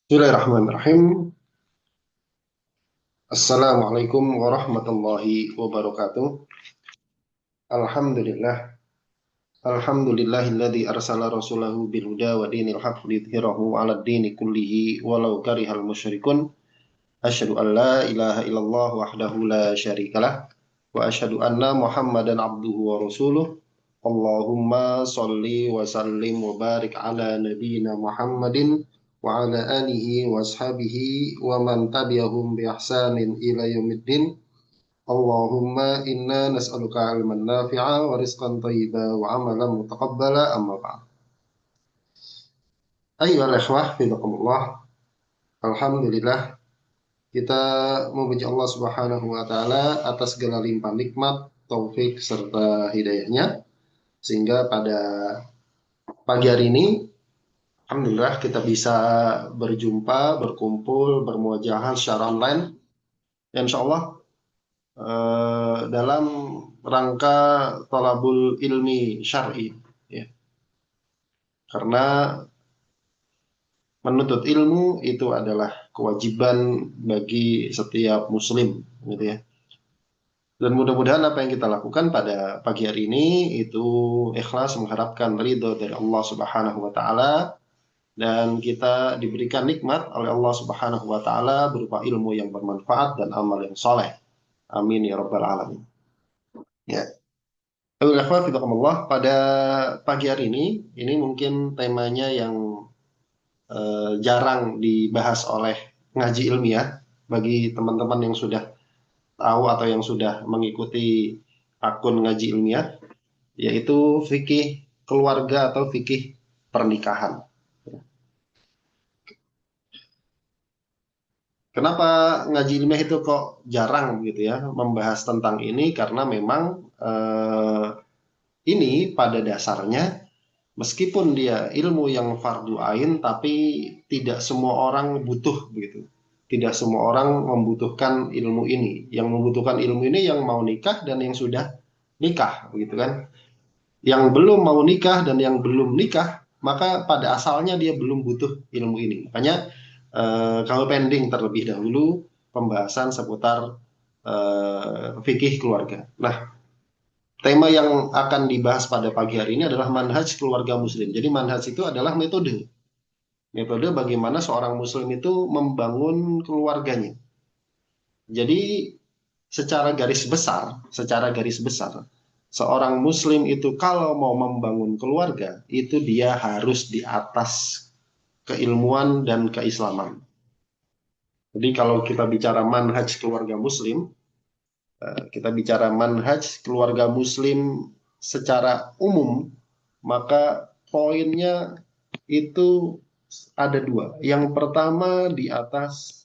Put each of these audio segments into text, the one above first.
Bismillahirrahmanirrahim. Assalamualaikum warahmatullahi wabarakatuh. Alhamdulillah. Alhamdulillahilladzi arsala rasulahu bil huda wa dinil haqq liyudhhirahu 'alad dini kullihi walau karihal musyrikun. Asyhadu an la ilaha illallah wahdahu la syarikalah wa asyhadu anna Muhammadan abduhu wa rasuluh. Allahumma shalli wa sallim wa barik ala nabiyyina Muhammadin wa ala alihi wa ashabihi wa man tabi'ahum bi ihsanin ila yaumiddin. Allahumma inna nas'aluka ilman nafi'a wa rizqan thayyiba wa amalan mutaqabbala amma ba'd. Ayyuhal ikhwah fidakumullah. Alhamdulillah kita memuji Allah Subhanahu wa taala atas segala limpah nikmat, taufik serta hidayahnya sehingga pada pagi hari ini alhamdulillah kita bisa berjumpa, berkumpul, bermuajahah secara online. Insya Allah dalam rangka tolabul ilmi syar'i, ya. Karena menuntut ilmu itu adalah kewajiban bagi setiap muslim, gitu ya. Dan mudah-mudahan apa yang kita lakukan pada pagi hari ini itu ikhlas mengharapkan ridho dari Allah Subhanahu wa taala dan kita diberikan nikmat oleh Allah Subhanahu wa taala berupa ilmu yang bermanfaat dan amal yang soleh. Amin ya rabbal alamin. Ya. Pada pagi hari ini mungkin temanya yang jarang dibahas oleh ngaji ilmiah bagi teman-teman yang sudah tahu atau yang sudah mengikuti akun ngaji ilmiah, yaitu fikih keluarga atau fikih pernikahan. Kenapa ngaji ilmiah itu kok jarang gitu ya membahas tentang ini? Karena memang ini pada dasarnya meskipun dia ilmu yang fardu ain, tapi tidak semua orang butuh begitu. Tidak semua orang membutuhkan ilmu ini. Yang membutuhkan ilmu ini yang mau nikah dan yang sudah nikah begitu kan. Yang belum mau nikah dan yang belum nikah, maka pada asalnya dia belum butuh ilmu ini. Makanya kalau pending terlebih dahulu pembahasan seputar fikih keluarga. Nah, tema yang akan dibahas pada pagi hari ini adalah manhaj keluarga muslim. Jadi manhaj itu adalah metode. Metode bagaimana seorang muslim itu membangun keluarganya. Jadi secara garis besar, seorang muslim itu kalau mau membangun keluarga, itu dia harus di atas keilmuan dan keislaman. Jadi kalau kita bicara manhaj keluarga muslim, kita bicara manhaj keluarga muslim secara umum, maka poinnya itu ada dua. Yang pertama di atas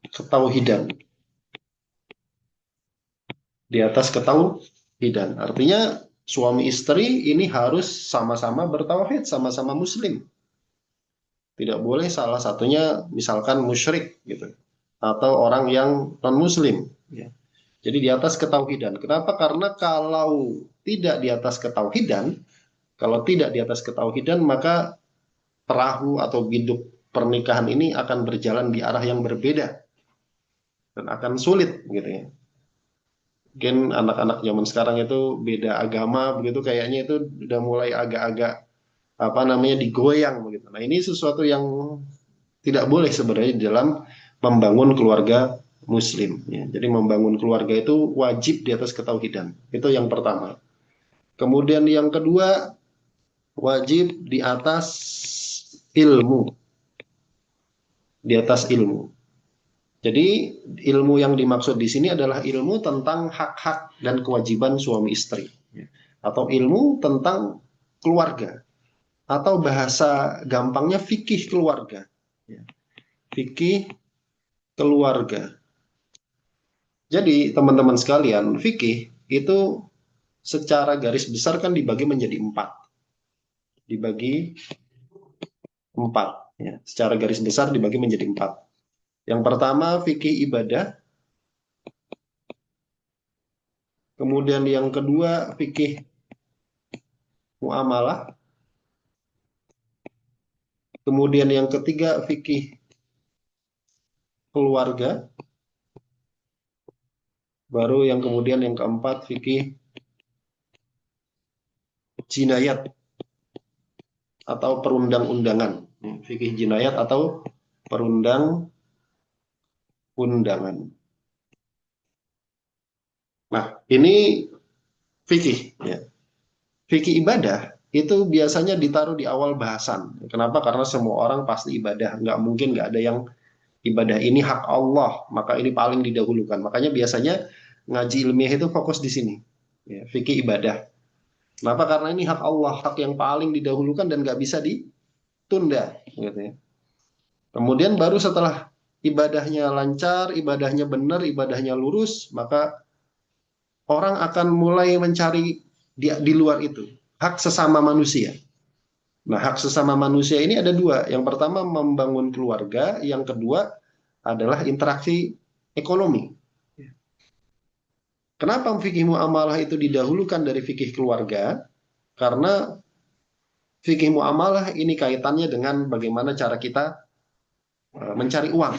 ketauhidan. Di atas ketauhidan. Artinya suami istri ini harus sama-sama bertauhid, sama-sama muslim. Tidak boleh salah satunya misalkan musyrik gitu. Atau orang yang non-muslim. Ya. Jadi di atas ketauhidan. Kenapa? Karena kalau tidak di atas ketauhidan, maka perahu atau biduk pernikahan ini akan berjalan di arah yang berbeda dan akan sulit gitu ya. Mungkin anak-anak zaman sekarang itu beda agama begitu kayaknya itu udah mulai agak-agak apa namanya digoyang begitu. Nah, ini sesuatu yang tidak boleh sebenarnya di dalam membangun keluarga muslim ya. Jadi membangun keluarga itu wajib di atas ketauhidan. Itu yang pertama. Kemudian yang kedua wajib di atas ilmu, di atas ilmu. Jadi ilmu yang dimaksud di sini adalah ilmu tentang hak-hak dan kewajiban suami istri, ya. Atau ilmu tentang keluarga, atau bahasa gampangnya fikih keluarga, ya. Fikih keluarga. Jadi teman-teman sekalian, fikih itu secara garis besar kan dibagi menjadi empat, dibagi empat, ya. Secara garis besar dibagi menjadi empat. Yang pertama fikih ibadah, kemudian yang kedua fikih muamalah, Kemudian yang ketiga fikih keluarga, baru yang kemudian yang keempat fikih jinayat atau perundang-undangan. Fikih jinayat atau perundang-undangan. Nah, ini fikih ya. Fikih ibadah itu biasanya ditaruh di awal bahasan. Kenapa? Karena semua orang pasti ibadah. Nggak mungkin nggak ada yang ibadah ini hak Allah, maka ini paling didahulukan. Makanya biasanya ngaji ilmiah itu fokus di sini. Ya, fikih ibadah. Kenapa? Karena ini hak Allah, hak yang paling didahulukan dan nggak bisa ditunda. Gitu ya. Kemudian baru setelah ibadahnya lancar, ibadahnya benar, ibadahnya lurus, maka orang akan mulai mencari di luar itu hak sesama manusia. Nah, hak sesama manusia ini ada dua. Yang pertama membangun keluarga, yang kedua adalah interaksi ekonomi. Kenapa fikih muamalah itu didahulukan dari fikih keluarga? Karena fikih muamalah ini kaitannya dengan bagaimana cara kita mencari uang.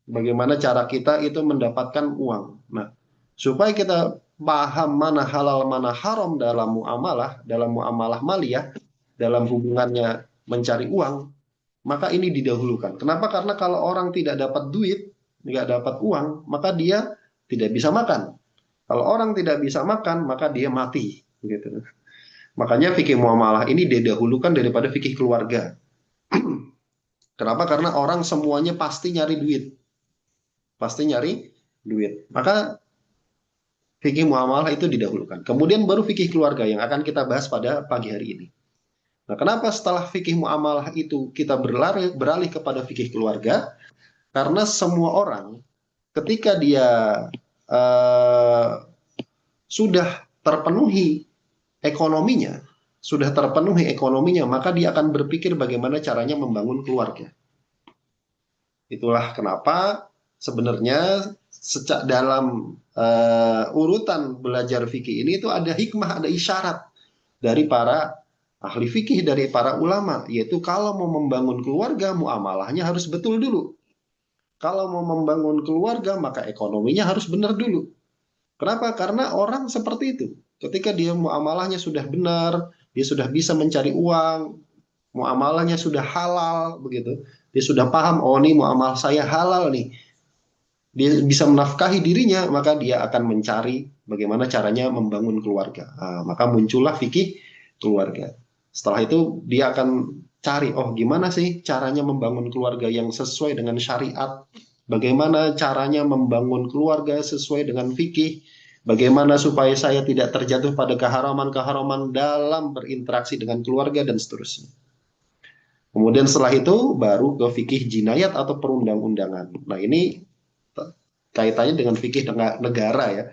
Bagaimana cara kita itu mendapatkan uang. Nah, supaya kita paham mana halal, mana haram dalam muamalah maliyah, dalam hubungannya mencari uang, maka ini didahulukan. Kenapa? Karena kalau orang tidak dapat duit, nggak dapat uang, maka dia tidak bisa makan. Kalau orang tidak bisa makan, maka dia mati. Gitu. Makanya fikih muamalah ini didahulukan daripada fikih keluarga. Kenapa? Karena orang semuanya pasti nyari duit. Pasti nyari duit. Maka fikih muamalah itu didahulukan. Kemudian baru fikih keluarga yang akan kita bahas pada pagi hari ini. Nah, kenapa setelah fikih muamalah itu kita beralih kepada fikih keluarga? Karena semua orang ketika dia eh, sudah terpenuhi ekonominya, maka dia akan berpikir bagaimana caranya membangun keluarga. Itulah kenapa sebenarnya dalam urutan belajar fikih ini itu ada hikmah, ada isyarat dari para ahli fikih, dari para ulama, yaitu kalau mau membangun keluarga, muamalahnya harus betul dulu. Kalau mau membangun keluarga, maka ekonominya harus benar dulu. Kenapa? Karena orang seperti itu. Ketika dia muamalahnya sudah benar, dia sudah bisa mencari uang, muamalahnya sudah halal, begitu. Dia sudah paham, oh ini muamalah saya halal nih. Dia bisa menafkahi dirinya, maka dia akan mencari bagaimana caranya membangun keluarga. Nah, maka muncullah fikih keluarga. Setelah itu dia akan cari, oh gimana sih caranya membangun keluarga yang sesuai dengan syariat, bagaimana caranya membangun keluarga sesuai dengan fikih, bagaimana supaya saya tidak terjatuh pada keharaman-keharaman dalam berinteraksi dengan keluarga dan seterusnya. Kemudian setelah itu baru ke fikih jinayat atau perundang-undangan. Nah ini kaitannya dengan fikih negara ya.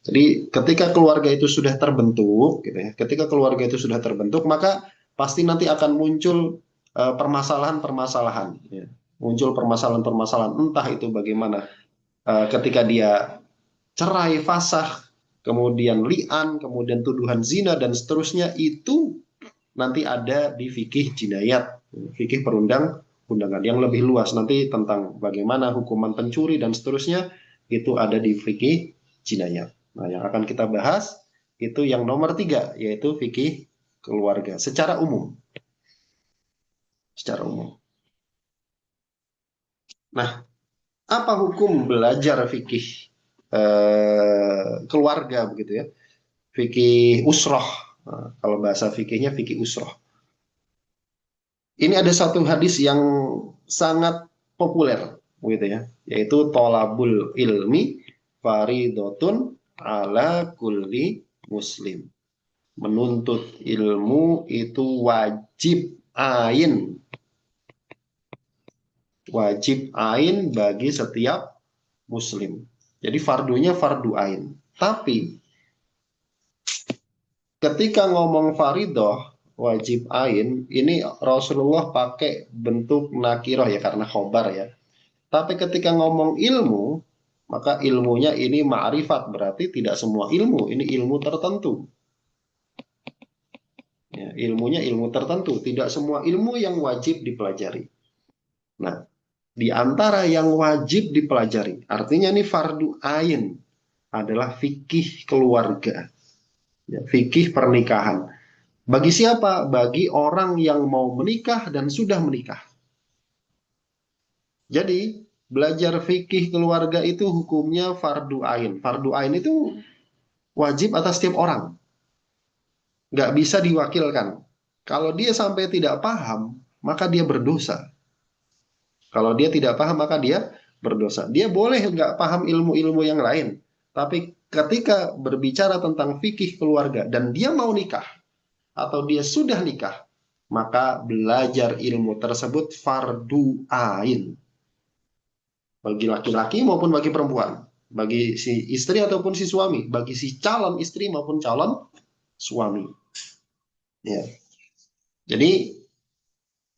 Jadi ketika keluarga itu sudah terbentuk, gitu ya, ketika keluarga itu sudah terbentuk, maka pasti nanti akan muncul permasalahan-permasalahan, ya. Muncul permasalahan-permasalahan, entah itu bagaimana ketika dia cerai, fasakh, kemudian li'an, kemudian tuduhan zina dan seterusnya itu nanti ada di fikih jinayat, fikih perundang-undangan yang lebih luas nanti tentang bagaimana hukuman pencuri dan seterusnya itu ada di fikih jinayat. Nah, yang akan kita bahas itu yang nomor 3, yaitu fikih keluarga secara umum. Secara umum. Nah, apa hukum belajar fikih keluarga begitu ya? Fikih usroh. Nah, kalau bahasa fikihnya fikih usroh. Ini ada satu hadis yang sangat populer, gitu ya, yaitu tolabul ilmi faridotun ala kulli muslim. Menuntut ilmu itu wajib ain bagi setiap muslim. Jadi fardunya fardu ain. Tapi ketika ngomong faridoh wajib ain, ini Rasulullah pakai bentuk nakiroh ya karena khobar ya. Tapi ketika ngomong ilmu, maka ilmunya ini ma'rifat berarti tidak semua ilmu, ini ilmu tertentu. Ya, ilmunya ilmu tertentu, tidak semua ilmu yang wajib dipelajari. Nah, di antara yang wajib dipelajari, artinya ini fardu ain, adalah fikih keluarga, ya, fikih pernikahan. Bagi siapa? Bagi orang yang mau menikah dan sudah menikah. Jadi, belajar fikih keluarga itu hukumnya fardu ain. Fardu ain itu wajib atas setiap orang, nggak bisa diwakilkan. Kalau dia sampai tidak paham, maka dia berdosa. Kalau dia tidak paham, maka dia berdosa. Dia boleh nggak paham ilmu-ilmu yang lain, tapi ketika berbicara tentang fikih keluarga dan dia mau nikah atau dia sudah nikah, maka belajar ilmu tersebut fardu ain bagi laki-laki maupun bagi perempuan, bagi si istri ataupun si suami, bagi si calon istri maupun calon suami. Ya. Jadi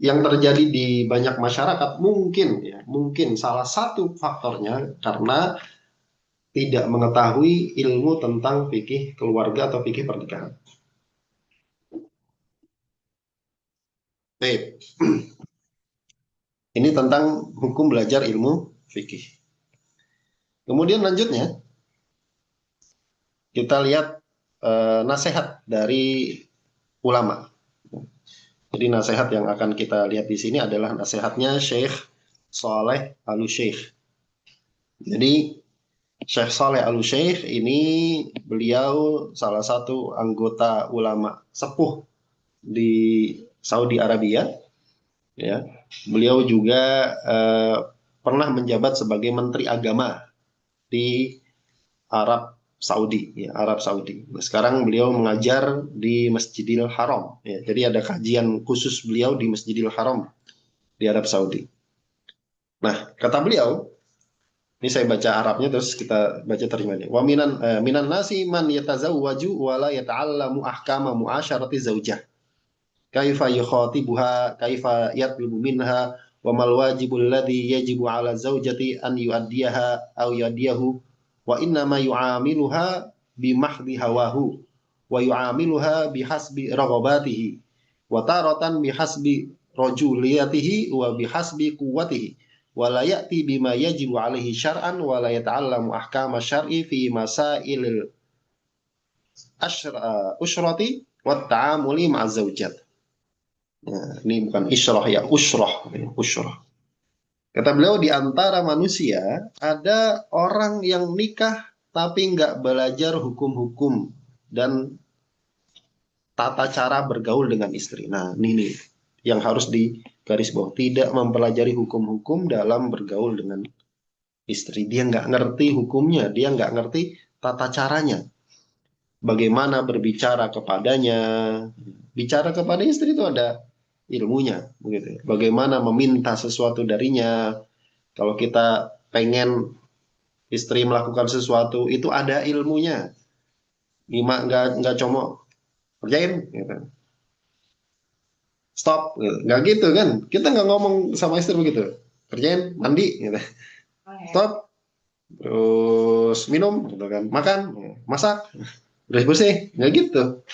yang terjadi di banyak masyarakat mungkin ya, mungkin salah satu faktornya karena tidak mengetahui ilmu tentang fikih keluarga atau fikih pernikahan. Baik. Ini tentang hukum belajar ilmu fikih. Kemudian lanjutnya kita lihat nasihat dari ulama. Jadi nasihat yang akan kita lihat di sini adalah nasihatnya Syekh Saleh Al-Syekh. Jadi Syekh Saleh Al-Syekh ini beliau salah satu anggota ulama sepuh di Saudi Arabia, ya. Beliau juga pernah menjabat sebagai Menteri Agama di Arab Saudi, ya, Arab Saudi. Nah, sekarang beliau mengajar di Masjidil Haram, ya. Jadi ada kajian khusus beliau di Masjidil Haram di Arab Saudi. Nah, kata beliau, ini saya baca Arabnya terus kita baca terjemahnya. Wa minan nasi man yatazawwaju wa la yata'allamu ahkama mu'asyarati zaujah. Kaifa yukhatibuha, kaifa yatlubu minha, wa mal wajibul ladzi yajibu 'ala zaujati an yu'addiyaha aw yu'addiyahu wa inna ma yu'amiluha bi mahdi hawahu wa yu'amiluha bihasbi raghabatihi wa taratan bihasbi rajuliyatihi wa bihasbi quwwatihi wa la ya'ti bima yajibu alaihi syar'an wa la yata'allamu ahkama syar'i fi masailil usyrati wa ta'amuli ma'az zaujat. Nah, ini bukan isyrah ya, usyrah, usyrah. Kata beliau di antara manusia ada orang yang nikah tapi nggak belajar hukum-hukum dan tata cara bergaul dengan istri. Nah, ini nih yang harus digaris bawah. Tidak mempelajari hukum-hukum dalam bergaul dengan istri. Dia nggak ngerti hukumnya, dia nggak ngerti tata caranya. Bagaimana berbicara kepadanya. Bicara kepada istri itu ada ilmunya, begitu. Bagaimana meminta sesuatu darinya. Kalau kita pengen istri melakukan sesuatu, itu ada ilmunya. Nggak cuma kerjain, gitu. Stop, gitu. Nggak gitu kan? Kita nggak ngomong sama istri begitu. Kerjain, mandi, gitu. Stop, terus minum, gitu kan. Makan, masak, bersih-bersih, nggak gitu.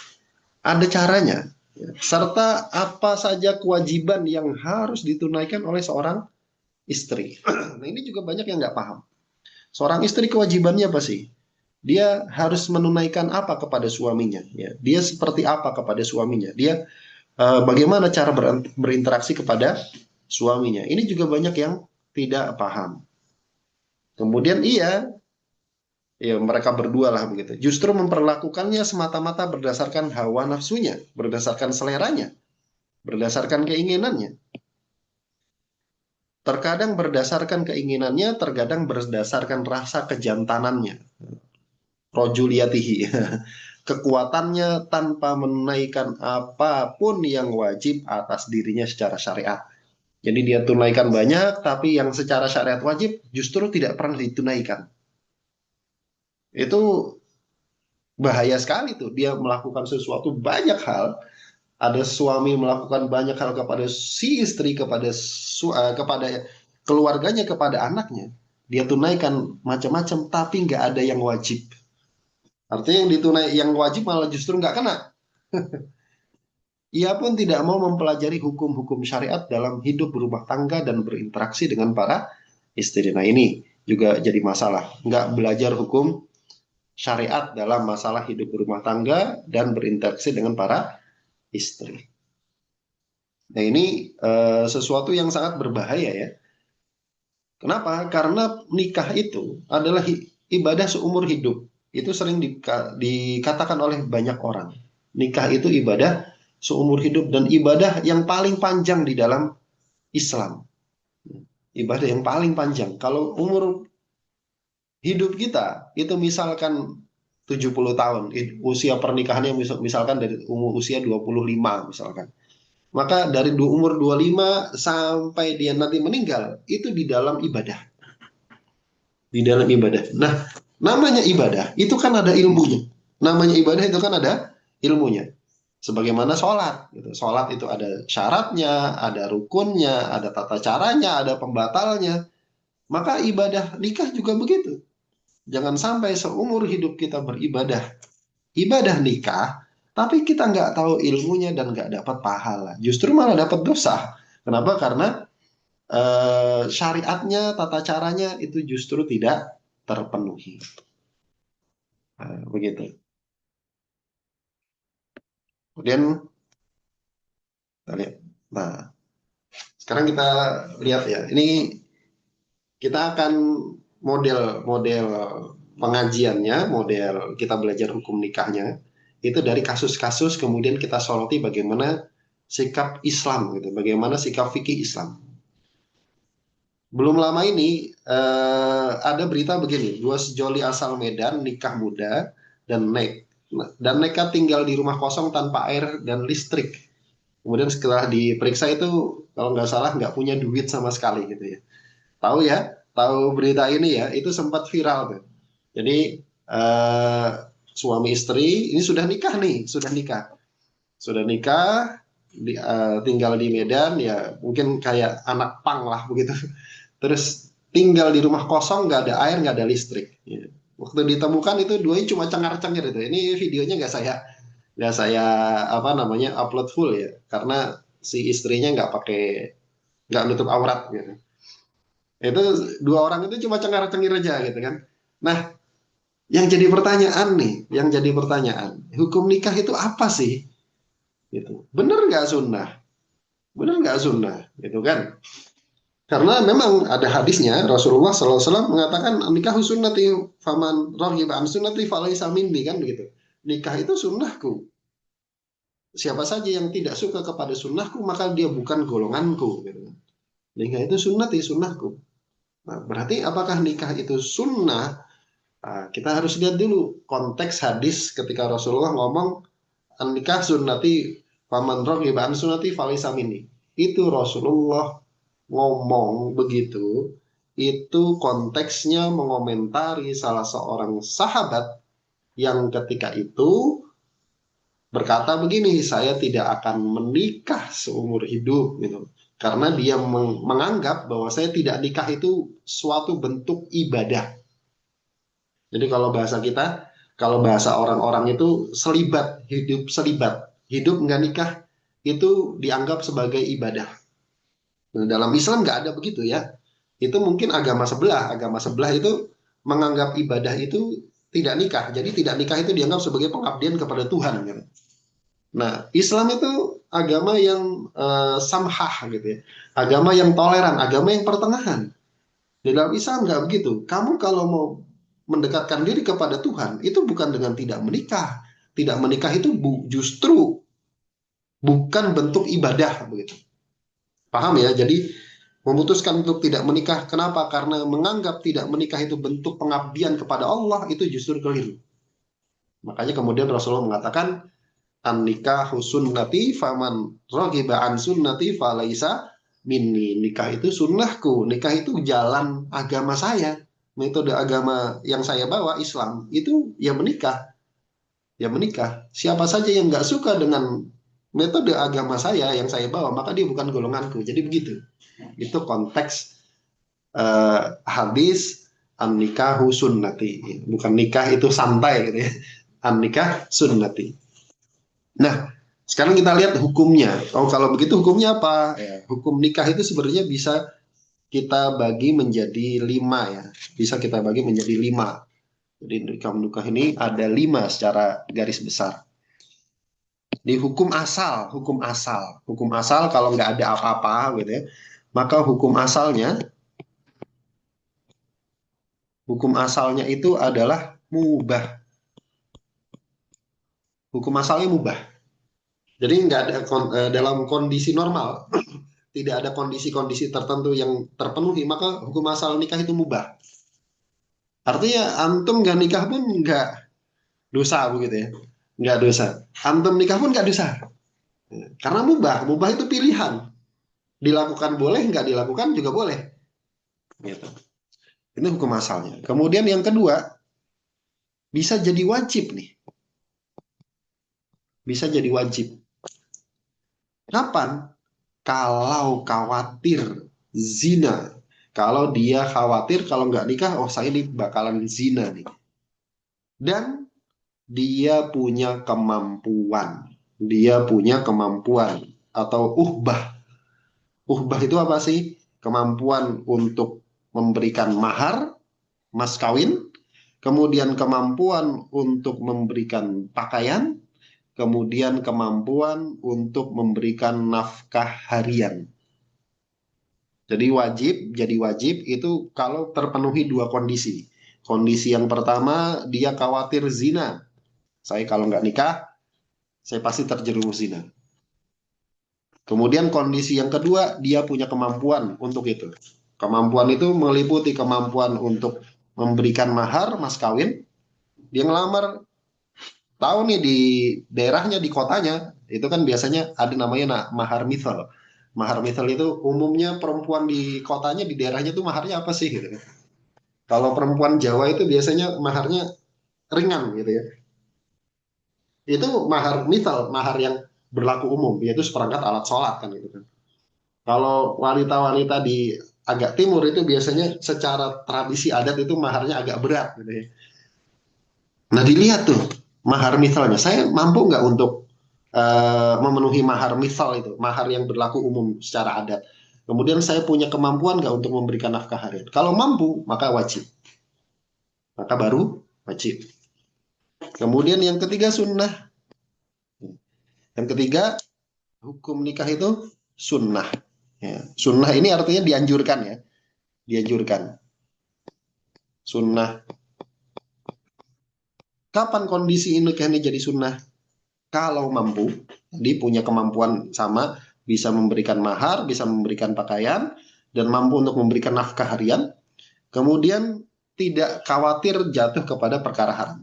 Ada caranya. Serta apa saja kewajiban yang harus ditunaikan oleh seorang istri. Nah, ini juga banyak yang nggak paham. Seorang istri kewajibannya apa sih? Dia harus menunaikan apa kepada suaminya? Ya. Dia seperti apa kepada suaminya? Dia bagaimana cara berinteraksi kepada suaminya? Ini juga banyak yang tidak paham. Kemudian ya mereka berdua lah begitu. Justru memperlakukannya semata-mata berdasarkan hawa nafsunya, berdasarkan seleranya, berdasarkan keinginannya. Terkadang berdasarkan keinginannya, terkadang berdasarkan rasa kejantanannya. Rojuliyatihi. Kekuatannya tanpa menunaikan apapun yang wajib atas dirinya secara syariat. Jadi dia tunaikan banyak, tapi yang secara syariat wajib justru tidak pernah ditunaikan. Itu bahaya sekali tuh. Dia melakukan sesuatu banyak hal. Ada suami melakukan banyak hal kepada si istri, kepada keluarganya, kepada anaknya. Dia tunaikan macam-macam, tapi nggak ada yang wajib. Artinya yang wajib malah justru nggak kena. Ia pun tidak mau mempelajari hukum-hukum syariat dalam hidup berumah tangga dan berinteraksi dengan para istri. Nah ini juga jadi masalah. Nggak belajar hukum syariat dalam masalah hidup berumah tangga dan berinteraksi dengan para istri. Nah ini sesuatu yang sangat berbahaya ya. Kenapa? Karena nikah itu adalah ibadah seumur hidup. Itu sering dikatakan oleh banyak orang. Nikah itu ibadah seumur hidup dan ibadah yang paling panjang di dalam Islam. Ibadah yang paling panjang. Kalau umur hidup kita itu misalkan 70 tahun, usia pernikahannya misalkan dari umur usia 25 misalkan. Maka dari umur 25 sampai dia nanti meninggal itu di dalam ibadah. Di dalam ibadah. Nah, namanya ibadah itu kan ada ilmunya. Namanya ibadah itu kan ada ilmunya. Sebagaimana sholat. Gitu. Sholat itu ada syaratnya, ada rukunnya, ada tata caranya, ada pembatalnya. Maka ibadah nikah juga begitu. Jangan sampai seumur hidup kita beribadah. Ibadah nikah, tapi kita nggak tahu ilmunya dan nggak dapat pahala. Justru malah dapat dosa. Kenapa? Karena syariatnya, tata caranya itu justru tidak terpenuhi. Nah, begitu. Kemudian kita lihat. Nah, sekarang kita lihat ya. Ini kita akan model-model pengajiannya, model kita belajar hukum nikahnya itu dari kasus-kasus kemudian kita soroti bagaimana sikap Islam gitu, bagaimana sikap fikih Islam. Belum lama ini ada berita begini, dua sejoli asal Medan nikah muda dan nekat tinggal di rumah kosong tanpa air dan listrik. Kemudian setelah diperiksa itu kalau nggak salah nggak punya duit sama sekali gitu ya. Tahu ya, tahu berita ini ya, itu sempat viral tuh. Jadi suami istri ini sudah nikah nih, sudah nikah, tinggal di Medan ya, mungkin kayak anak pang lah begitu. Terus tinggal di rumah kosong, nggak ada air, nggak ada listrik. Ya. Waktu ditemukan itu duanya cuma cengar-cengir itu. Ini videonya nggak saya apa namanya upload full ya, karena si istrinya nggak nutup aurat gitu. Itu dua orang itu cuma cengar-cengir aja gitu kan. Nah, yang jadi pertanyaan nih, yang jadi pertanyaan, hukum nikah itu apa sih? Gitu. Bener nggak sunnah? Bener nggak sunnah? Gitu kan? Karena memang ada hadisnya Rasulullah SAW mengatakan nikah sunnati faman raghiba an sunnati falaysa minni kan begitu. Nikah itu sunnahku. Siapa saja yang tidak suka kepada sunnahku maka dia bukan golonganku. Gitu. Nikah itu sunnati sunnahku. Nah, berarti apakah nikah itu sunnah? Nah, kita harus lihat dulu konteks hadis ketika Rasulullah ngomong nikah sunnati faman raghiba an sunnati falaysa minni. Itu Rasulullah ngomong begitu, itu konteksnya mengomentari salah seorang sahabat yang ketika itu berkata begini, saya tidak akan menikah seumur hidup gitu. Karena dia menganggap bahwa saya tidak nikah itu suatu bentuk ibadah. Jadi kalau bahasa kita, kalau bahasa orang-orang itu selibat, hidup selibat, hidup nggak nikah itu dianggap sebagai ibadah. Nah, dalam Islam nggak ada begitu ya. Itu mungkin agama sebelah itu menganggap ibadah itu tidak nikah. Jadi tidak nikah itu dianggap sebagai pengabdian kepada Tuhan. Gitu. Nah, Islam itu agama yang samhah gitu ya. Agama yang toleran, agama yang pertengahan. Di dalam Islam nggak begitu. Kamu kalau mau mendekatkan diri kepada Tuhan, itu bukan dengan tidak menikah. Tidak menikah itu justru bukan bentuk ibadah begitu. Paham ya? Jadi memutuskan untuk tidak menikah. Kenapa? Karena menganggap tidak menikah itu bentuk pengabdian kepada Allah, itu justru keliru. Makanya kemudian Rasulullah mengatakan, an nikahu sunnati faman raghiba an sunnati falaisa minni. Nikah itu sunnahku. Nikah itu jalan agama saya. Metode agama yang saya bawa, Islam, itu ya menikah. Ya menikah. Siapa saja yang nggak suka dengan metode agama saya yang saya bawa, maka dia bukan golonganku. Jadi begitu. Itu konteks hadis an nikahu sunnati. Bukan nikah itu santai gitu ya. An nikah sunnati. Nah, Sekarang kita lihat hukumnya. Oh, kalau begitu hukumnya apa? Ya, hukum nikah itu sebenarnya bisa kita bagi menjadi 5 ya. Bisa kita bagi menjadi 5. Jadi nikah ini ada 5 secara garis besar. Di hukum asal kalau nggak ada apa-apa gitu ya, maka hukum asalnya itu adalah mubah. Hukum asalnya mubah. Jadi nggak ada dalam kondisi normal, tidak ada kondisi-kondisi tertentu yang terpenuhi, maka hukum asal nikah itu mubah. Artinya antum nggak nikah pun nggak dosa begitu ya, nggak dosa. Antum nikah pun nggak dosa, karena mubah. Mubah itu pilihan, dilakukan boleh, nggak dilakukan juga boleh. Gitu. Itu hukum asalnya. Kemudian yang kedua, bisa jadi wajib nih, bisa jadi wajib. Kapan? Kalau khawatir zina. Kalau dia khawatir kalau nggak nikah, oh saya ini bakalan zina nih. Dan dia punya kemampuan. Dia punya kemampuan atau uhbah. Uhbah itu apa sih? Kemampuan untuk memberikan mahar, mas kawin, kemudian kemampuan untuk memberikan pakaian, kemudian kemampuan untuk memberikan nafkah harian. Jadi wajib itu kalau terpenuhi dua kondisi. Kondisi yang pertama, dia khawatir zina. Saya kalau nggak nikah, saya pasti terjerumus zina. Kemudian kondisi yang kedua, dia punya kemampuan untuk itu. Kemampuan itu meliputi kemampuan untuk memberikan mahar, mas kawin. Dia ngelamar, tahu nih di daerahnya, di kotanya, itu kan biasanya ada namanya mahar mithal. Mahar mithal itu umumnya perempuan di kotanya, di daerahnya tuh maharnya apa sih gitu. Kalau perempuan Jawa itu biasanya maharnya ringan gitu ya. Itu mahar misal, mahar yang berlaku umum, yaitu seperangkat alat sholat kan gitu kan. Kalau wanita-wanita di agak timur itu biasanya secara tradisi adat itu maharnya agak berat gitu ya. Nah dilihat tuh mahar misalnya, saya mampu nggak untuk memenuhi mahar misal itu, mahar yang berlaku umum secara adat. Kemudian saya punya kemampuan nggak untuk memberikan nafkah harian. Kalau mampu, maka wajib. Maka baru wajib. Kemudian yang ketiga sunnah. Yang ketiga, hukum nikah itu sunnah. Ya. Sunnah ini artinya dianjurkan ya. Dianjurkan. Sunnah. Kapan kondisi nikah ini jadi sunnah? Kalau mampu, jadi punya kemampuan sama, bisa memberikan mahar, bisa memberikan pakaian, dan mampu untuk memberikan nafkah harian. Kemudian tidak khawatir jatuh kepada perkara haram.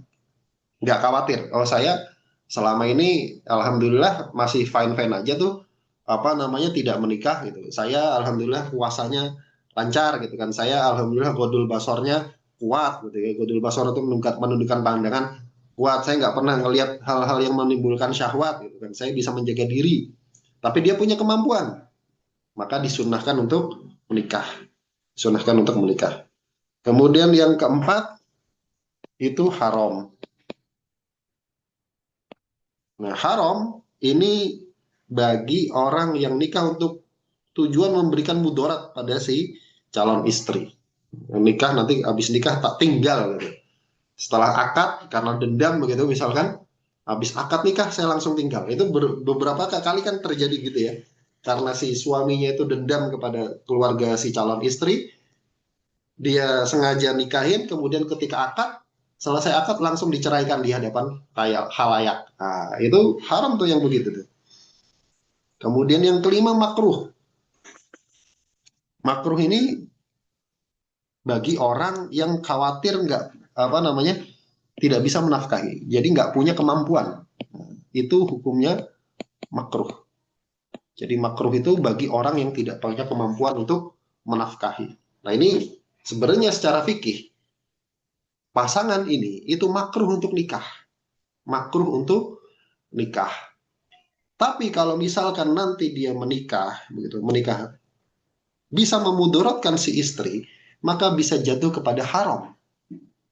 Nggak khawatir. Oh saya selama ini alhamdulillah masih fine-fine aja tuh, apa namanya, tidak menikah gitu. Saya alhamdulillah puasanya lancar gitu kan. Saya alhamdulillah godul basornya kuat gitu ya. Godul basor itu menundukkan pandangan kuat. Saya nggak pernah ngelihat hal-hal yang menimbulkan syahwat gitu kan. Saya bisa menjaga diri. Tapi dia punya kemampuan, maka disunahkan untuk menikah. Disunahkan untuk menikah. Kemudian yang keempat itu haram. Nah, haram ini bagi orang yang nikah untuk tujuan memberikan mudarat pada si calon istri. Nikah nanti habis nikah tak tinggal gitu. Setelah akad karena dendam begitu misalkan, habis akad nikah saya langsung tinggal. Itu beberapa kali kan terjadi gitu ya. Karena si suaminya itu dendam kepada keluarga si calon istri, dia sengaja nikahin, kemudian ketika akad, selesai akad langsung diceraikan di hadapan kayak halayak. Nah, itu haram tuh yang begitu tuh. Kemudian yang kelima makruh. Makruh ini bagi orang yang khawatir nggak, apa namanya, tidak bisa menafkahi, jadi nggak punya kemampuan. Itu hukumnya makruh. Jadi makruh itu bagi orang yang tidak punya kemampuan untuk menafkahi. Nah ini sebenarnya secara fikih pasangan ini itu makruh untuk nikah, makruh untuk nikah. Tapi kalau misalkan nanti dia menikah, begitu menikah bisa memudaratkan si istri, maka bisa jatuh kepada haram.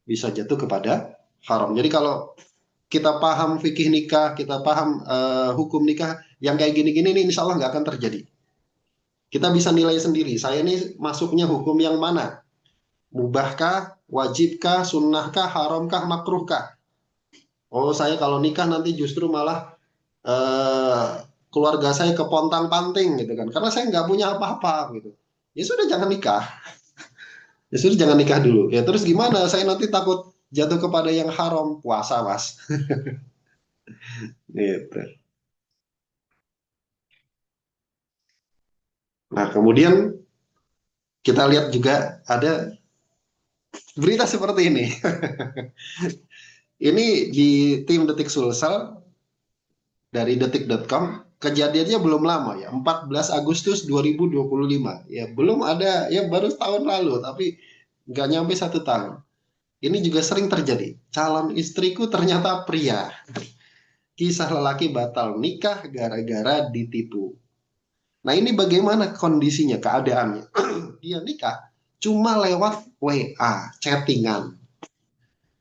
Bisa jatuh kepada haram. Jadi kalau kita paham fikih nikah, kita paham hukum nikah, yang kayak gini-gini ini insya Allah nggak akan terjadi. Kita bisa nilai sendiri, saya ini masuknya hukum yang mana? Mubahkah, wajibkah, sunnahkah, haramkah, makruhkah? Oh, saya kalau nikah nanti justru malah eh, keluarga saya kepontang-panting gitu kan, karena saya nggak punya apa-apa gitu. Ya sudah jangan nikah, ya sudah jangan nikah dulu. Ya terus gimana? Saya nanti takut jatuh kepada yang haram, puasa mas. Gitu. Nah kemudian kita lihat juga ada berita seperti ini. Ini di tim Detik Sulsel dari detik.com, kejadiannya belum lama ya, 14 Agustus 2025. Ya, belum ada, ya baru tahun lalu, tapi nggak nyampe 1 tahun. Ini juga sering terjadi. Calon istriku ternyata pria. Kisah lelaki batal nikah gara-gara ditipu. Nah, ini bagaimana kondisinya, keadaannya? Dia nikah cuma lewat WA, chattingan.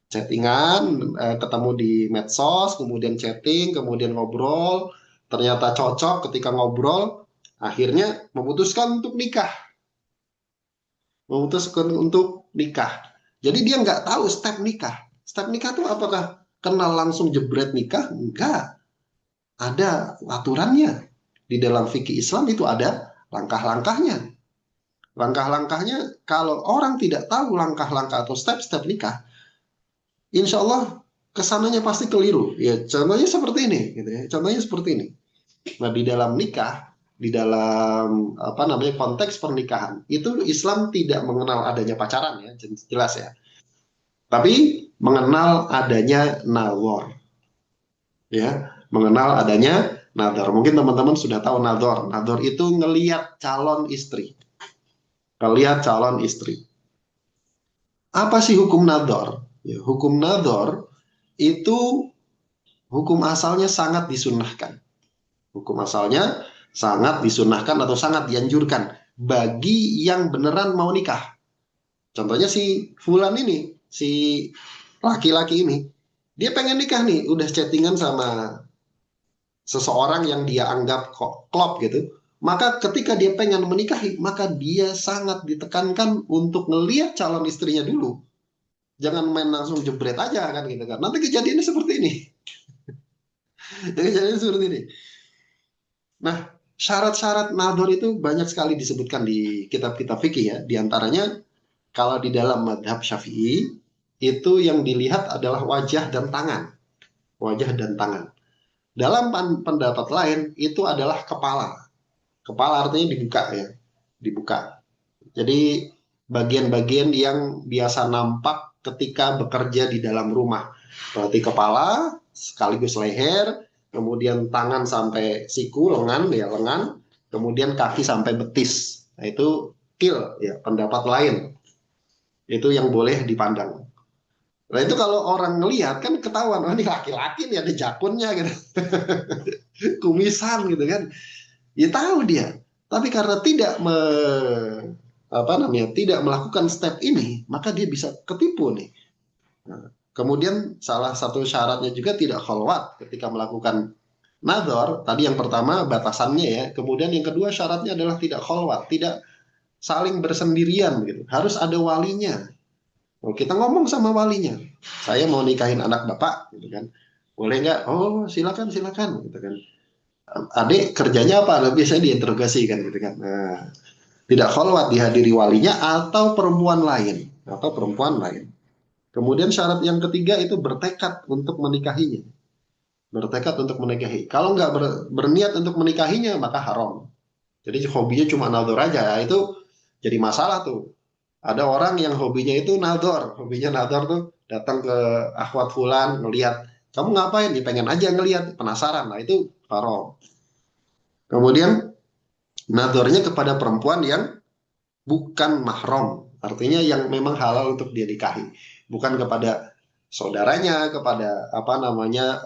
Chattingan, ketemu di medsos, kemudian chatting, kemudian ngobrol, ternyata cocok ketika ngobrol, akhirnya memutuskan untuk nikah. Jadi dia nggak tahu step nikah. Step nikah itu apakah kenal langsung jebret nikah? Enggak, ada aturannya. Di dalam fikih Islam itu ada langkah-langkahnya. Langkah-langkahnya, kalau orang tidak tahu langkah-langkah atau step-step nikah, insya Allah kesananya pasti keliru. Ya, contohnya seperti ini, gitu ya. Contohnya seperti ini. Nah, di dalam nikah, di dalam apa namanya konteks pernikahan, itu Islam tidak mengenal adanya pacaran ya, jelas ya. Tapi mengenal adanya nawar, ya, mengenal adanya nador. Mungkin teman-teman sudah tahu nador. Nador itu ngelihat calon istri, ngelihat calon istri. Apa sih hukum nador? Ya, hukum nador itu hukum asalnya sangat disunahkan. Hukum asalnya sangat disunahkan atau sangat dianjurkan bagi yang beneran mau nikah. Contohnya si Fulan ini, si laki-laki ini, dia pengen nikah nih, udah chattingan sama seseorang yang dia anggap kok klop gitu. Maka ketika dia pengen menikahi, maka dia sangat ditekankan untuk ngelihat calon istrinya dulu. Jangan main langsung jebret aja kan gitu kan. Nanti kejadiannya seperti ini. Kejadiannya seperti ini. Nah, syarat-syarat nador itu banyak sekali disebutkan di kitab-kitab fikih ya. Di antaranya kalau di dalam madhab Syafi'i itu yang dilihat adalah wajah dan tangan. Wajah dan tangan. Dalam pendapat lain itu adalah kepala. Kepala artinya dibuka ya. Dibuka. Jadi bagian-bagian yang biasa nampak ketika bekerja di dalam rumah. Berarti kepala sekaligus leher, kemudian tangan sampai siku, lengan ya lengan, kemudian kaki sampai betis. Nah, itu kil ya, pendapat lain. Itu yang boleh dipandang. Nah, itu kalau orang ngelihat kan ketahuan, oh ini laki-laki nih ada jakunnya gitu. Kumisan gitu kan. Ya tahu dia. Tapi karena tidak apa namanya tidak melakukan step ini, maka dia bisa ketipu nih. Nah, kemudian salah satu syaratnya juga tidak khalwat ketika melakukan nador. Tadi yang pertama batasannya ya. Kemudian yang kedua syaratnya adalah tidak khalwat, tidak saling bersendirian gitu. Harus ada walinya. Oh, kita ngomong sama walinya. Saya mau nikahin anak bapak, gitu kan. Boleh nggak? Oh, silakan, silakan, gitu kan. Adik kerjanya apa? Biasanya diinterogasi kan, gitu kan. Nah, tidak khalwat dihadiri walinya atau perempuan lain atau perempuan lain. Kemudian syarat yang ketiga itu bertekad untuk menikahinya. Bertekad untuk menikahi. Kalau nggak berniat untuk menikahinya maka haram. Jadi hobinya cuma nador aja, itu jadi masalah tuh. Ada orang yang hobinya itu nador, hobinya nador tuh datang ke akhwat fulan ngelihat, kamu ngapain? Dia pengen aja ngelihat, penasaran. Nah itu haram. Kemudian nadornya kepada perempuan yang bukan mahram, artinya yang memang halal untuk dia nikahi, bukan kepada saudaranya, kepada apa namanya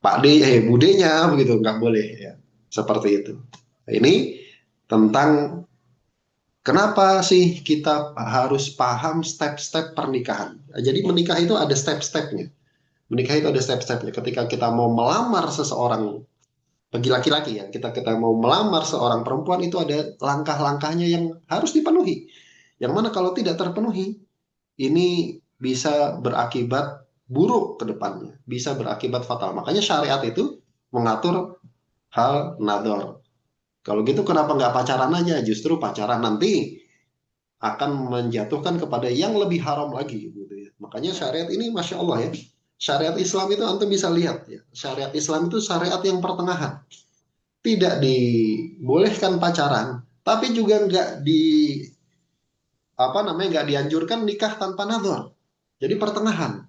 Pak D, budenya begitu, nggak boleh ya, seperti itu. Nah, ini tentang Kenapa sih kita harus paham step-step pernikahan? Jadi menikah itu ada step-stepnya. Menikah itu ada step-stepnya. Ketika kita mau melamar seseorang, bagi laki-laki ya, kita mau melamar seorang perempuan itu ada langkah-langkahnya yang harus dipenuhi. Yang mana kalau tidak terpenuhi, ini bisa berakibat buruk ke depannya, bisa berakibat fatal. Makanya syariat itu mengatur hal nador. Kalau gitu kenapa nggak pacaran aja? Justru pacaran nanti akan menjatuhkan kepada yang lebih haram lagi gitu ya. Makanya syariat ini Masya Allah ya. Syariat Islam itu antum bisa lihat ya. Syariat Islam itu syariat yang pertengahan. Tidak dibolehkan pacaran, tapi juga nggak di apa namanya nggak dianjurkan nikah tanpa nador. Jadi pertengahan.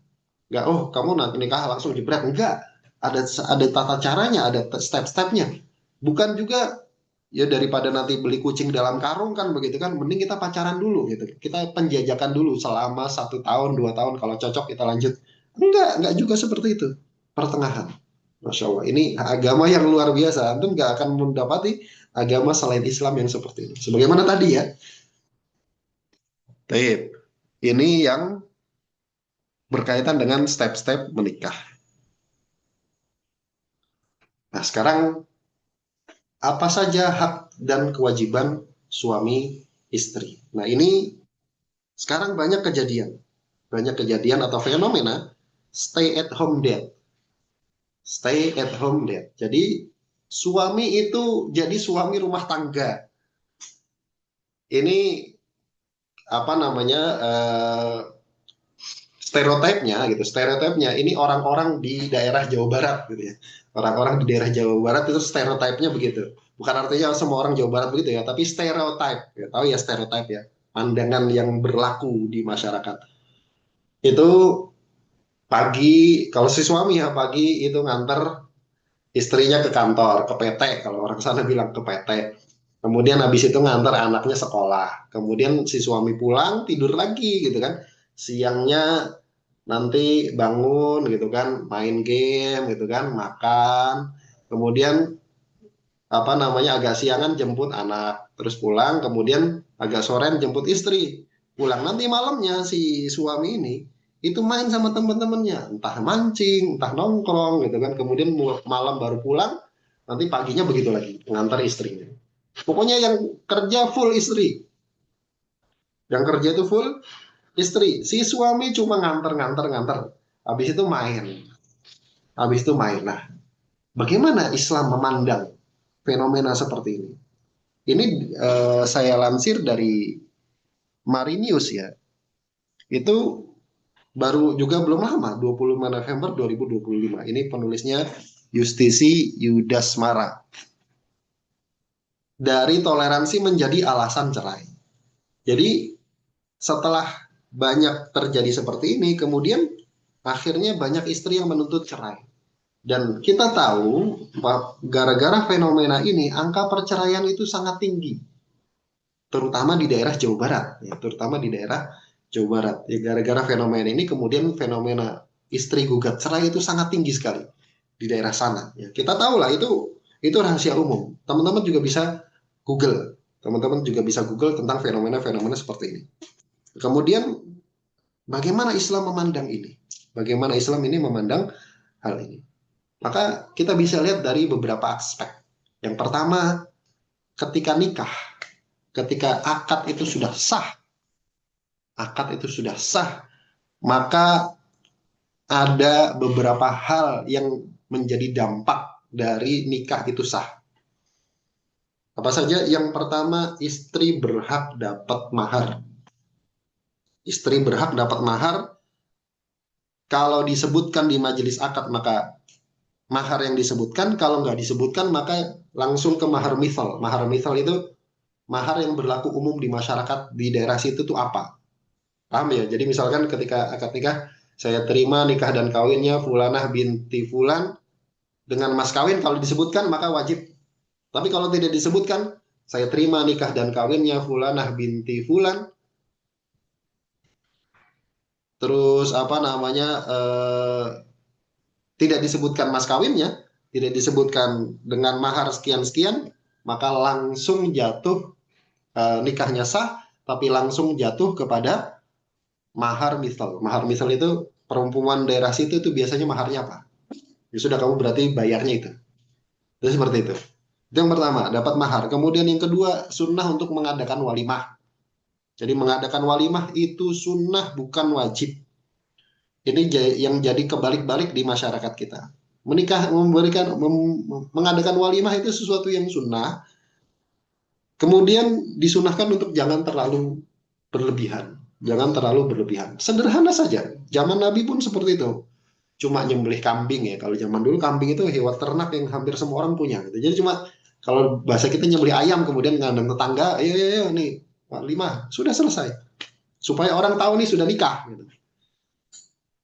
Nggak, oh kamu nanti nikah langsung jebret. Enggak. Ada tata caranya, ada step-stepnya. Bukan juga ya daripada nanti beli kucing dalam karung kan begitu kan. Mending kita pacaran dulu gitu. Kita penjajakan dulu selama 1 tahun, 2 tahun. Kalau cocok kita lanjut. Enggak juga seperti itu. Pertengahan. Masya Allah. Ini agama yang luar biasa. Antum nggak akan mendapati agama selain Islam yang seperti ini. Sebagaimana tadi ya. Taib. Ini yang berkaitan dengan step-step menikah. Nah, sekarang apa saja hak dan kewajiban suami istri? Nah, ini sekarang banyak kejadian atau fenomena stay at home dad, stay at home dad. Jadi suami itu jadi suami rumah tangga. Ini apa namanya stereotipnya gitu, stereotipnya ini orang-orang di daerah Jawa Barat gitu ya. Orang-orang di daerah Jawa Barat itu stereotipnya begitu. Bukan artinya semua orang Jawa Barat begitu ya, tapi stereotip. Ya, tahu ya stereotip ya, pandangan yang berlaku di masyarakat. Itu pagi, kalau si suami ya pagi itu nganter istrinya ke kantor, ke PT, kalau orang sana bilang ke PT. Kemudian habis itu nganter anaknya sekolah. Kemudian si suami pulang tidur lagi gitu kan. Siangnya nanti bangun gitu kan, main game gitu kan, makan. Kemudian apa namanya agak siangan jemput anak, terus pulang, kemudian agak sorean jemput istri. Pulang nanti malamnya si suami ini itu main sama teman-temannya, entah mancing, entah nongkrong gitu kan. Kemudian malam baru pulang, nanti paginya begitu lagi ngantar istrinya. Pokoknya yang kerja full istri, yang kerja itu full istri. Si suami cuma nganter. Habis itu main, habis itu main. Nah, bagaimana Islam memandang fenomena seperti ini? Ini saya lansir dari Marinius ya. Itu baru juga belum lama, 25 November 2025. Ini penulisnya Justisi Yudasmara. Dari toleransi menjadi alasan cerai. Jadi setelah banyak terjadi seperti ini, kemudian akhirnya banyak istri yang menuntut cerai. Dan kita tahu gara-gara fenomena ini angka perceraian itu sangat tinggi, terutama di daerah Jawa Barat, ya, terutama di daerah Jawa Barat. Ya, gara-gara fenomena ini kemudian fenomena istri gugat cerai itu sangat tinggi sekali di daerah sana. Ya, kita tahu lah itu rahasia umum. Teman-teman juga bisa Google, teman-teman juga bisa Google tentang fenomena-fenomena seperti ini. Kemudian bagaimana Islam memandang ini? Bagaimana Islam ini memandang hal ini? Maka kita bisa lihat dari beberapa aspek. Yang pertama, ketika nikah, ketika akad itu sudah sah, maka ada beberapa hal yang menjadi dampak dari nikah itu sah. Apa saja? Yang pertama, istri berhak dapat mahar. Istri berhak dapat mahar. Kalau disebutkan di majelis akad, maka mahar yang disebutkan. Kalau nggak disebutkan, maka langsung ke mahar mithal. Mahar mithal itu mahar yang berlaku umum di masyarakat di daerah situ tuh apa? Paham ya? Jadi misalkan ketika akad nikah, saya terima nikah dan kawinnya Fulanah binti Fulan dengan mas kawin, kalau disebutkan maka wajib. Tapi kalau tidak disebutkan, saya terima nikah dan kawinnya Fulanah binti Fulan, terus apa namanya tidak disebutkan mas kawinnya, tidak disebutkan dengan mahar sekian-sekian, maka langsung jatuh nikahnya sah, tapi langsung jatuh kepada mahar misal. Mahar misal itu perempuan daerah situ itu biasanya maharnya apa? Ya sudah, kamu berarti bayarnya itu. Itu seperti itu. Itu yang pertama, dapat mahar. Kemudian yang kedua, sunnah untuk mengadakan walimah. Jadi mengadakan walimah itu sunnah, bukan wajib. Ini yang jadi kebalik-balik di masyarakat kita. Menikah, mengadakan walimah itu sesuatu yang sunnah. Kemudian disunahkan untuk jangan terlalu berlebihan. Jangan terlalu berlebihan. Sederhana saja. Zaman Nabi pun seperti itu. Cuma nyembelih kambing ya. Kalau zaman dulu kambing itu hewan ternak yang hampir semua orang punya. Gitu. Jadi cuma kalau bahasa kita nyembelih ayam kemudian ngandeng tetangga, ayo nih lima sudah selesai. Supaya orang tahu nih sudah nikah. Gitu.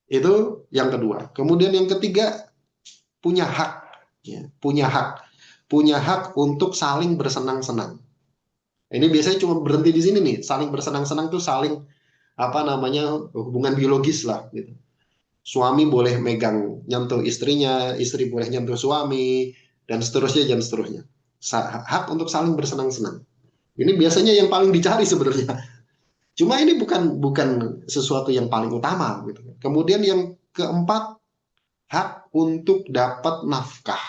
Itu yang kedua. Kemudian yang ketiga, punya hak. Ya, punya hak. Punya hak untuk saling bersenang-senang. Ini biasanya cuma berhenti di sini nih. Saling bersenang-senang tuh saling apa namanya hubungan biologis lah gitu. Suami boleh megang nyentuh istrinya, istri boleh nyentuh suami, dan seterusnya dan seterusnya. Hak untuk saling bersenang-senang. Ini biasanya yang paling dicari sebenarnya. Cuma ini bukan sesuatu yang paling utama gitu. Kemudian yang keempat, hak untuk dapat nafkah.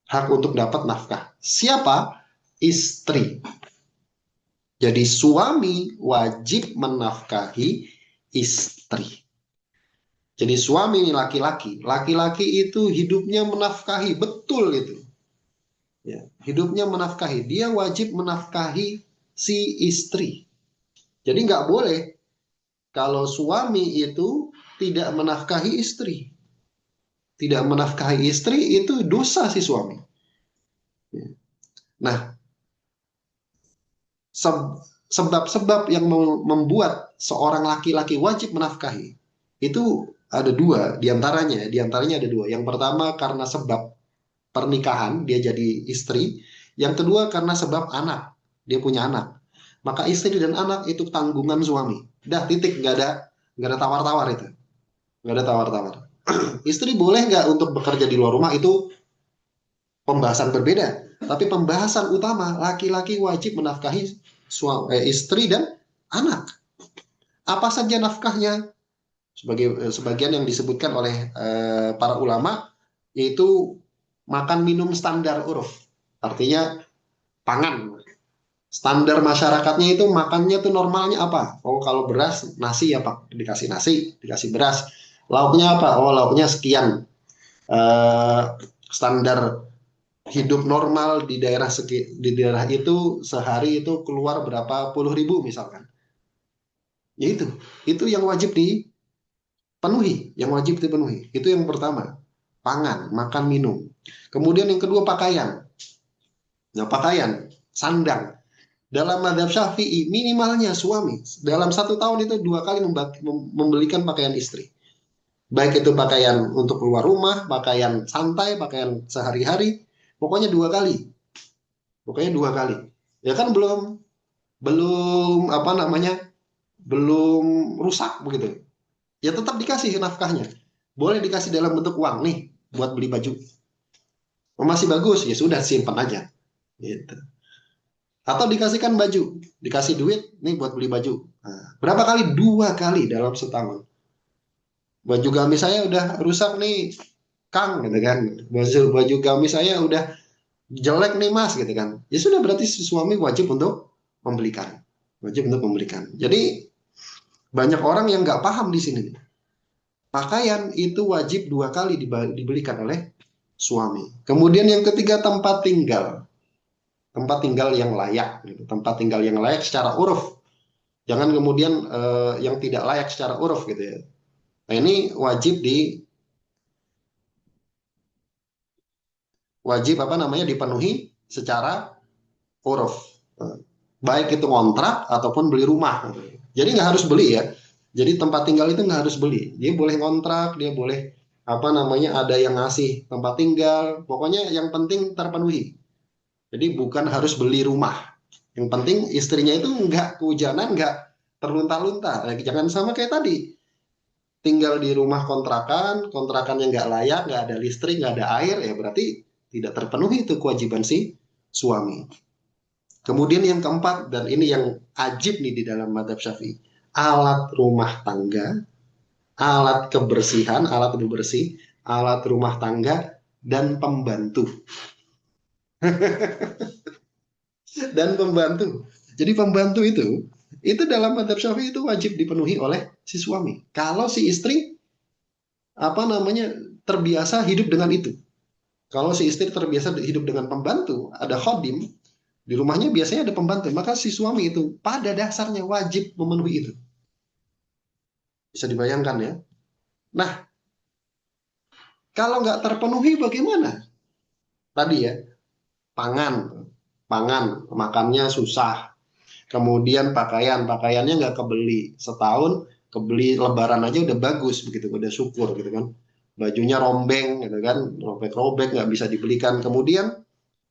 Hak untuk dapat nafkah. Siapa? Istri. Jadi suami wajib menafkahi istri. Jadi suami ini laki-laki. Laki-laki itu hidupnya menafkahi. Betul itu. Ya, hidupnya menafkahi. Dia wajib menafkahi si istri. Jadi nggak boleh kalau suami itu tidak menafkahi istri. Tidak menafkahi istri itu dosa si suami. Nah, sebab-sebab yang membuat seorang laki-laki wajib menafkahi itu ada dua, diantaranya ada dua. Yang pertama karena sebab pernikahan dia jadi istri, yang kedua karena sebab anak, dia punya anak. Maka istri dan anak itu tanggungan suami. Dah titik, nggak ada tawar-tawar itu, nggak ada tawar-tawar. Istri boleh nggak untuk bekerja di luar rumah itu pembahasan berbeda. Tapi pembahasan utama laki-laki wajib menafkahi istri dan anak. Apa saja nafkahnya? Sebagian yang disebutkan oleh para ulama yaitu makan minum standar uruf. Artinya pangan. Standar masyarakatnya itu makannya tuh normalnya apa? Oh kalau beras nasi ya Pak, dikasih nasi, dikasih beras. Lauknya apa? Oh lauknya sekian. Standar hidup normal di daerah itu sehari itu keluar berapa puluh ribu misalkan. Ya itu yang wajib dipenuhi, yang wajib dipenuhi. Itu yang pertama, pangan, makan, minum. Kemudian yang kedua pakaian. Nah pakaian, sandang. Dalam madhab Syafi'i minimalnya suami dalam 1 tahun itu 2 kali membelikan pakaian istri. Baik itu pakaian untuk keluar rumah, pakaian santai, pakaian sehari-hari, pokoknya 2 kali. Pokoknya 2 kali. Ya kan belum belum apa namanya belum rusak begitu. Ya tetap dikasih nafkahnya. Boleh dikasih dalam bentuk uang nih buat beli baju. Oh, masih bagus ya sudah simpan aja. Gitu. Atau dikasihkan baju, dikasih duit nih buat beli baju. Nah, berapa kali? 2 kali dalam setahun. Baju gamis saya udah rusak nih, Kang, gitu kan. Baju gamis saya udah jelek nih Mas, gitu kan. Ya sudah berarti si suami wajib untuk membelikan, wajib untuk membelikan. Jadi banyak orang yang nggak paham di sini. Pakaian itu wajib 2 kali dibelikan oleh suami. Kemudian yang ketiga tempat tinggal. Tempat tinggal yang layak, gitu. Tempat tinggal yang layak secara uruf. Jangan kemudian yang tidak layak secara uruf gitu ya. Nah ini wajib apa namanya dipenuhi secara uruf. Baik itu kontrak ataupun beli rumah. Jadi nggak harus beli ya. Jadi tempat tinggal itu nggak harus beli. Dia boleh kontrak, dia boleh apa namanya ada yang ngasih tempat tinggal. Pokoknya yang penting terpenuhi. Jadi bukan harus beli rumah. Yang penting istrinya itu nggak kehujanan, nggak terlunta-lunta. Nah, jangan sama kayak tadi. Tinggal di rumah kontrakan, kontrakannya nggak layak, nggak ada listrik, nggak ada air, ya berarti tidak terpenuhi itu kewajiban si suami. Kemudian yang keempat, dan ini yang ajib nih di dalam madhab Syafi'i, alat rumah tangga, alat kebersihan, alat bersih, alat rumah tangga, dan pembantu. Dan pembantu. Jadi pembantu itu dalam madhab Syafi'i itu wajib dipenuhi oleh si suami. Kalau si istri apa namanya terbiasa hidup dengan itu. Kalau si istri terbiasa hidup dengan pembantu, ada khodim, di rumahnya biasanya ada pembantu, maka si suami itu pada dasarnya wajib memenuhi itu. Bisa dibayangkan ya. Nah, kalau nggak terpenuhi bagaimana? Tadi ya, pangan, pangan, makannya susah. Kemudian pakaiannya nggak kebeli. Setahun kebeli lebaran aja udah bagus begitu, udah syukur gitu kan. Bajunya rombeng gitu kan, robek-robek nggak bisa dibelikan. Kemudian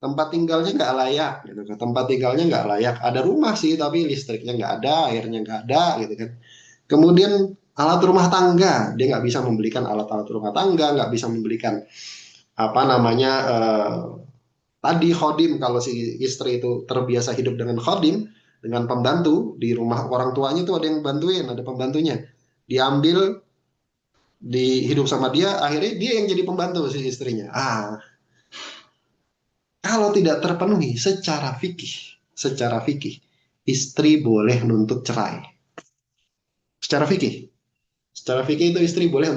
tempat tinggalnya nggak layak gitu kan. Tempat tinggalnya nggak layak. Ada rumah sih tapi listriknya nggak ada, airnya nggak ada gitu kan. Kemudian alat rumah tangga, dia nggak bisa membelikan alat-alat rumah tangga, nggak bisa membelikan apa namanya tadi khodim. Kalau si istri itu terbiasa hidup dengan khodim, dengan pembantu di rumah orang tuanya tuh ada yang bantuin, ada pembantunya. Diambil, dihidup sama dia, akhirnya dia yang jadi pembantu si istrinya. Kalau tidak terpenuhi secara fikih, istri boleh nuntut cerai. Secara fikih, secara fikih itu istri boleh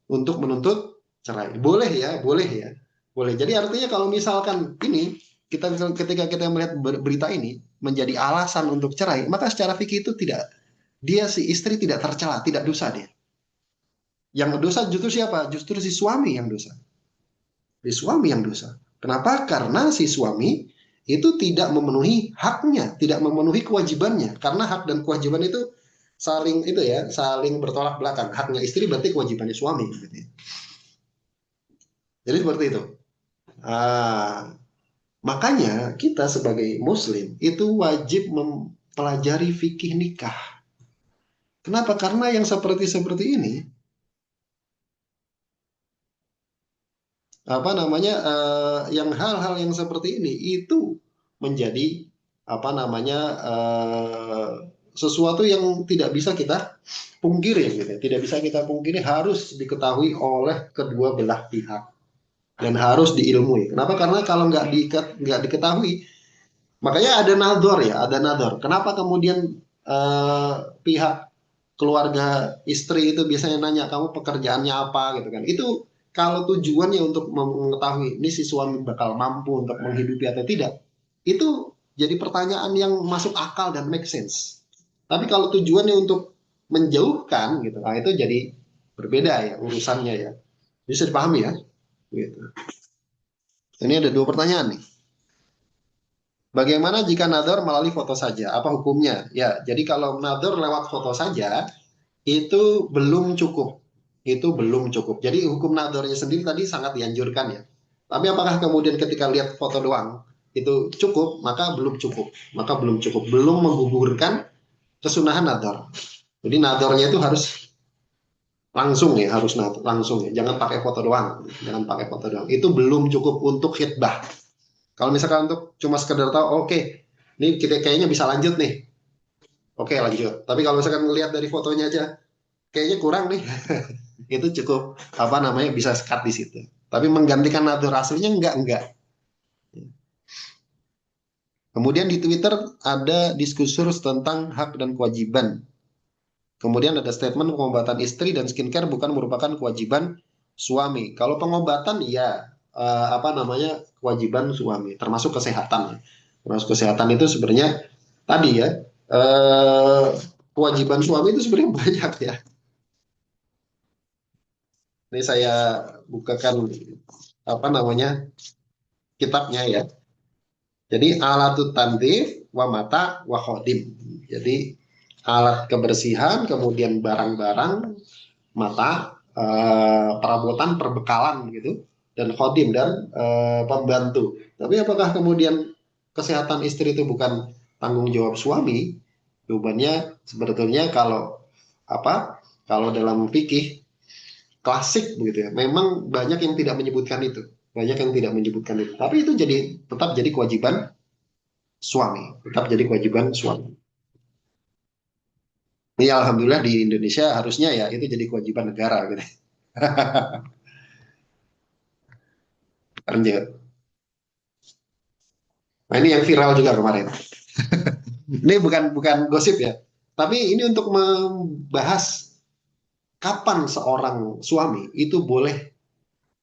untuk menuntut cerai. Boleh ya, boleh ya. Boleh. Jadi artinya kalau misalkan ini kita ketika kita melihat berita ini menjadi alasan untuk cerai, maka secara fikih itu tidak, dia si istri tidak tercela, tidak dosa dia. Yang dosa justru siapa? Justru si suami yang dosa. Si suami yang dosa. Kenapa? Karena si suami itu tidak memenuhi haknya, tidak memenuhi kewajibannya. Karena hak dan kewajiban itu saling itu ya, saling bertolak belakang. Haknya istri berarti kewajibannya suami. Gitu ya. Jadi seperti itu. Ah, makanya kita sebagai Muslim itu wajib mempelajari fikih nikah. Kenapa? Karena yang seperti ini, apa namanya, yang hal-hal yang seperti ini itu menjadi apa namanya sesuatu yang tidak bisa kita pungkiri, gitu. Tidak bisa kita pungkiri, harus diketahui oleh kedua belah pihak dan harus diilmui. Kenapa? Karena kalau nggak diketahui, makanya ada nador ya, ada nador. Kenapa kemudian pihak keluarga istri itu biasanya nanya kamu pekerjaannya apa gitu kan? Itu kalau tujuannya untuk mengetahui ini si suami bakal mampu untuk menghidupi atau tidak, itu jadi pertanyaan yang masuk akal dan make sense. Tapi kalau tujuannya untuk menjauhkan gitu, nah itu jadi berbeda ya urusannya ya. Bisa dipahami ya? Gitu. Ini ada dua pertanyaan nih. Bagaimana jika nador melalui foto saja? Apa hukumnya? Ya, jadi kalau nador lewat foto saja itu belum cukup. Itu belum cukup. Jadi hukum nadornya sendiri tadi sangat dianjurkan ya. Tapi apakah kemudian ketika lihat foto doang itu cukup? Maka belum cukup. Maka belum cukup. Belum menggugurkan kesunahan nador. Jadi nadornya itu harus langsung ya, harus langsung ya. Jangan pakai foto doang. Jangan pakai foto doang. Itu belum cukup untuk khitbah. Kalau misalkan untuk cuma sekedar tahu, oke, ini kita kayaknya bisa lanjut nih. Oke, lanjut. Tapi kalau misalkan ngelihat dari fotonya aja, kayaknya kurang nih. Itu cukup apa namanya bisa sekat di situ. Tapi menggantikan natur aslinya enggak. Kemudian di Twitter ada diskursus tentang hak dan kewajiban. Kemudian ada statement pengobatan istri dan skincare bukan merupakan kewajiban suami. Kalau pengobatan ya apa namanya kewajiban suami, termasuk kesehatan. Termasuk kesehatan itu sebenarnya tadi ya kewajiban suami itu sebenarnya banyak ya. Ini saya bukakan apa namanya kitabnya ya. Jadi alatut tantif wa mata wa khodim. Jadi alat kebersihan, kemudian barang-barang, mata, perabotan, perbekalan gitu, dan khodim dan pembantu. Tapi apakah kemudian kesehatan istri itu bukan tanggung jawab suami? Jawabannya sebetulnya kalau apa? Kalau dalam fikih klasik begitu ya, memang banyak yang tidak menyebutkan itu, banyak yang tidak menyebutkan itu. Tapi itu tetap jadi kewajiban suami, tetap jadi kewajiban suami. Ini alhamdulillah di Indonesia harusnya ya itu jadi kewajiban negara gitu. Lanjut. Nah ini yang viral juga kemarin. Ini bukan bukan gosip ya, tapi ini untuk membahas kapan seorang suami itu boleh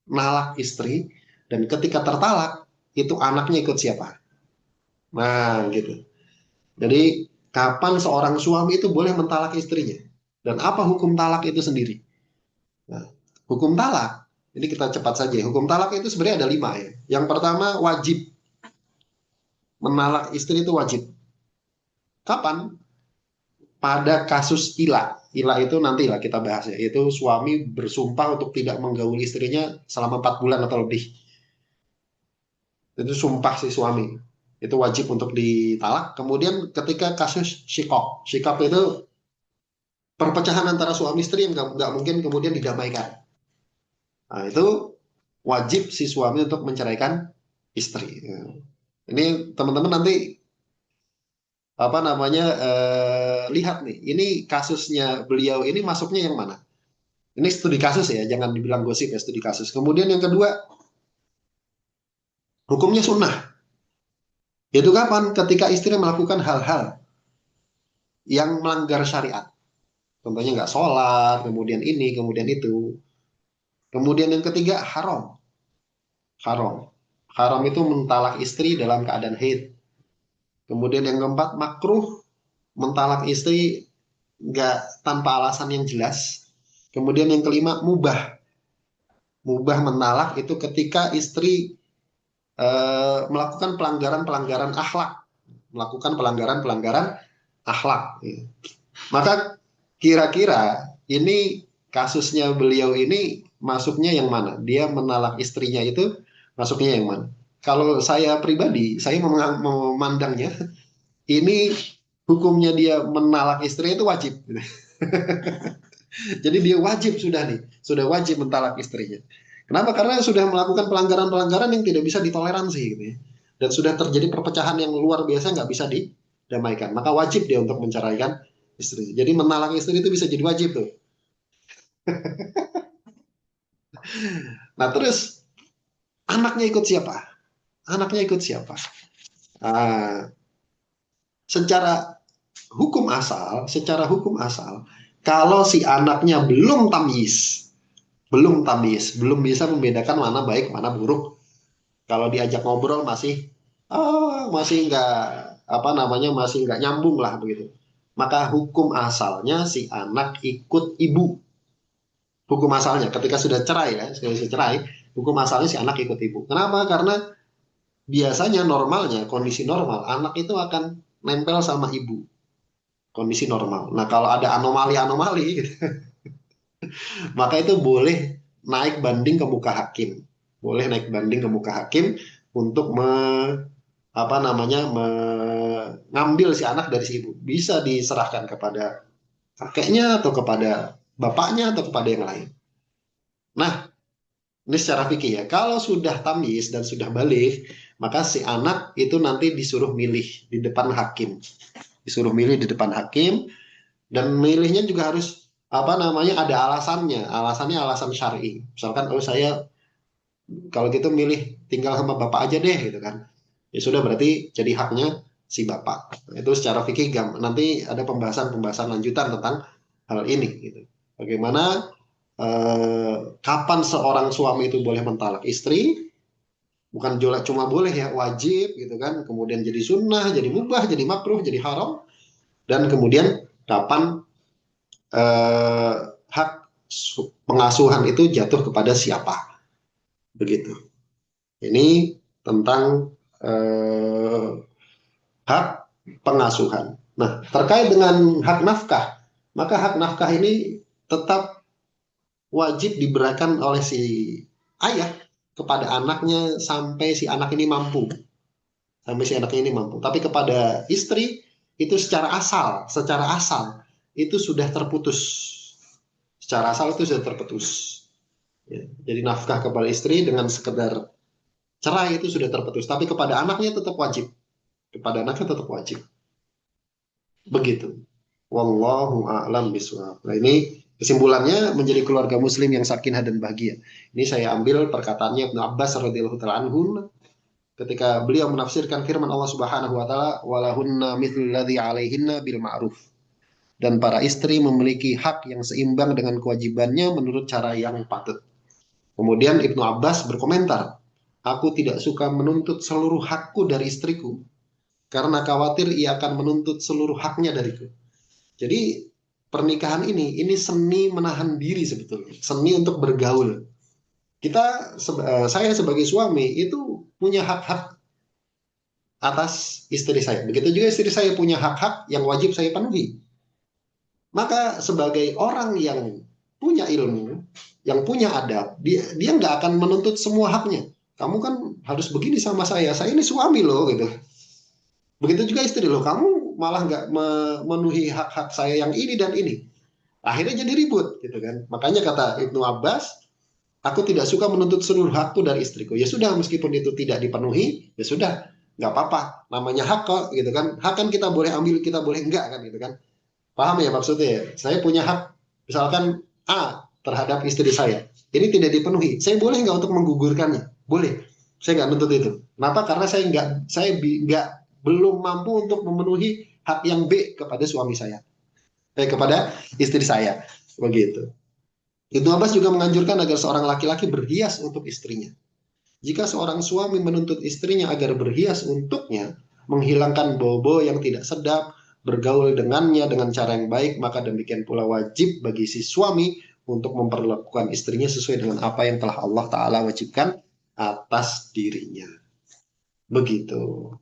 nalak istri dan ketika tertalak itu anaknya ikut siapa. Nah gitu. Jadi kapan seorang suami itu boleh mentalak istrinya dan apa hukum talak itu sendiri. Nah, hukum talak ini kita cepat saja. Hukum talak itu sebenarnya ada 5 ya. Yang pertama wajib menalak istri itu wajib. Kapan? Pada kasus ila. Ila itu nanti lah kita bahas ya. Itu suami bersumpah untuk tidak menggauli istrinya selama 4 bulan atau lebih. Itu sumpah si suami. Itu wajib untuk ditalak. Kemudian ketika kasus shikok. Shikok itu perpecahan antara suami istri yang nggak mungkin kemudian didamaikan. Nah, itu wajib si suami untuk menceraikan istri. Ini teman-teman nanti apa namanya lihat nih. Ini kasusnya beliau ini masuknya yang mana? Ini studi kasus ya, jangan dibilang gosip ya, studi kasus. Kemudian yang kedua, hukumnya sunnah. Yaitu kapan? Ketika istri melakukan hal-hal yang melanggar syariat. Contohnya nggak sholat, kemudian ini, kemudian itu. Kemudian yang ketiga, haram. Haram. Haram itu mentalak istri dalam keadaan haid. Kemudian yang keempat, makruh. Mentalak istri nggak tanpa alasan yang jelas. Kemudian yang kelima, mubah. Mubah mentalak itu ketika istri melakukan pelanggaran-pelanggaran akhlak, melakukan pelanggaran-pelanggaran akhlak. Maka kira-kira ini kasusnya beliau ini masuknya yang mana? Dia menalak istrinya itu masuknya yang mana? Kalau saya pribadi, saya memandangnya ini hukumnya dia menalak istrinya itu wajib. Jadi dia wajib sudah nih, sudah wajib mentalak istrinya. Kenapa? Karena sudah melakukan pelanggaran-pelanggaran yang tidak bisa ditoleransi gitu ya. Dan sudah terjadi perpecahan yang luar biasa nggak bisa didamaikan. Maka wajib dia untuk menceraikan istri. Jadi mentalak istri itu bisa jadi wajib tuh. Nah terus anaknya ikut siapa? Anaknya ikut siapa? Ah, secara secara hukum asal, kalau si anaknya belum bisa membedakan mana baik, mana buruk. Kalau diajak ngobrol masih nggak apa namanya masih nggak nyambung lah begitu. Maka hukum asalnya si anak ikut ibu. Hukum asalnya ketika sudah cerai ya, sudah cerai, hukum asalnya si anak ikut ibu. Kenapa? Karena biasanya normalnya kondisi normal anak itu akan nempel sama ibu. Kondisi normal. Nah, kalau ada anomali-anomali gitu, maka itu boleh naik banding ke muka hakim. Boleh naik banding ke muka hakim untuk apa namanya mengambil si anak dari si ibu. Bisa diserahkan kepada kakeknya atau kepada bapaknya atau kepada yang lain. Nah, ini secara fikih ya. Kalau sudah tamyiz dan sudah balik, maka si anak itu nanti disuruh milih di depan hakim. Disuruh milih di depan hakim dan milihnya juga harus apa namanya ada alasannya. Alasannya alasan syar'i. Misalkan oh saya kalau gitu milih tinggal sama bapak aja deh gitu kan. Ya sudah berarti jadi haknya si bapak. Itu secara fikih nanti ada pembahasan-pembahasan lanjutan tentang hal ini gitu. Bagaimana kapan seorang suami itu boleh mentalak istri? Bukan cuma boleh ya, wajib gitu kan. Kemudian jadi sunnah, jadi mubah, jadi makruh, jadi haram. Dan kemudian kapan eh, hak pengasuhan itu jatuh kepada siapa? Begitu. Ini tentang eh, hak pengasuhan. Nah, terkait dengan hak nafkah, maka hak nafkah ini tetap wajib diberikan oleh si ayah kepada anaknya sampai si anak ini mampu. Sampai si anak ini mampu. Tapi kepada istri itu secara asal itu sudah terputus. Secara asal itu sudah terputus. Ya, jadi nafkah kepada istri dengan sekedar cerai itu sudah terputus. Tapi kepada anaknya tetap wajib. kepada anaknya tetap wajib. Begitu. Wallahu a'lam bishawab. Nah, ini kesimpulannya menjadi keluarga muslim yang sakinah dan bahagia. Ini saya ambil perkataannya Ibnu Abbas radhiyallahu taala anhu ketika beliau menafsirkan firman Allah Subhanahu wa taala walahunna mithlu alladzi 'alaihinna bil ma'ruf. Dan para istri memiliki hak yang seimbang dengan kewajibannya menurut cara yang patut. Kemudian Ibnu Abbas berkomentar, aku tidak suka menuntut seluruh hakku dari istriku karena khawatir ia akan menuntut seluruh haknya dariku. Jadi pernikahan ini seni menahan diri sebetulnya, seni untuk bergaul. Saya sebagai suami itu punya hak-hak atas istri saya. Begitu juga istri saya punya hak-hak yang wajib saya penuhi. Maka sebagai orang yang punya ilmu, yang punya adab, dia nggak akan menuntut semua haknya. Kamu kan harus begini sama saya ini suami loh gitu. Begitu juga istri loh, kamu malah nggak memenuhi hak-hak saya yang ini dan ini. Akhirnya jadi ribut gitu kan. Makanya kata Ibnu Abbas, aku tidak suka menuntut seluruh hakku dari istriku. Ya sudah, meskipun itu tidak dipenuhi, ya sudah, nggak apa-apa. Namanya hak kok gitu kan. Hak kan kita boleh ambil, kita boleh enggak kan gitu kan. Paham ya maksudnya ya? Saya punya hak, misalkan A terhadap istri saya. Ini tidak dipenuhi. Saya boleh nggak untuk menggugurkannya? Boleh. Saya nggak nuntut itu. Kenapa? Karena saya nggak belum mampu untuk memenuhi hak yang B kepada suami saya, kepada istri saya. Begitu. Ibnu Abbas juga menganjurkan agar seorang laki-laki berhias untuk istrinya. Jika seorang suami menuntut istrinya agar berhias untuknya, menghilangkan bobo yang tidak sedap, bergaul dengannya dengan cara yang baik, maka demikian pula wajib bagi si suami untuk memperlakukan istrinya sesuai dengan apa yang telah Allah Ta'ala wajibkan atas dirinya. Begitu.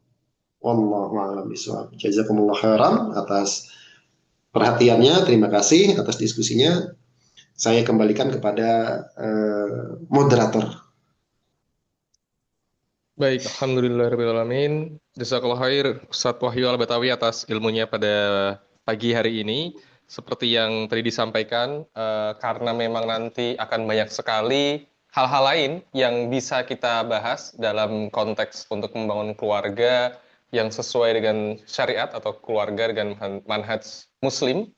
Wallahu a'lam bishawab. Jazakumullah khairan atas perhatiannya. Terima kasih atas diskusinya. Saya kembalikan kepada moderator. Baik, alhamdulillahirrahmanirrahim. Jazakallah khair Ustadz Wahyu Al-Batawi atas ilmunya pada pagi hari ini. Seperti yang tadi disampaikan, karena memang nanti akan banyak sekali hal-hal lain yang bisa kita bahas dalam konteks untuk membangun keluarga yang sesuai dengan syariat atau keluarga dengan manhaj muslim,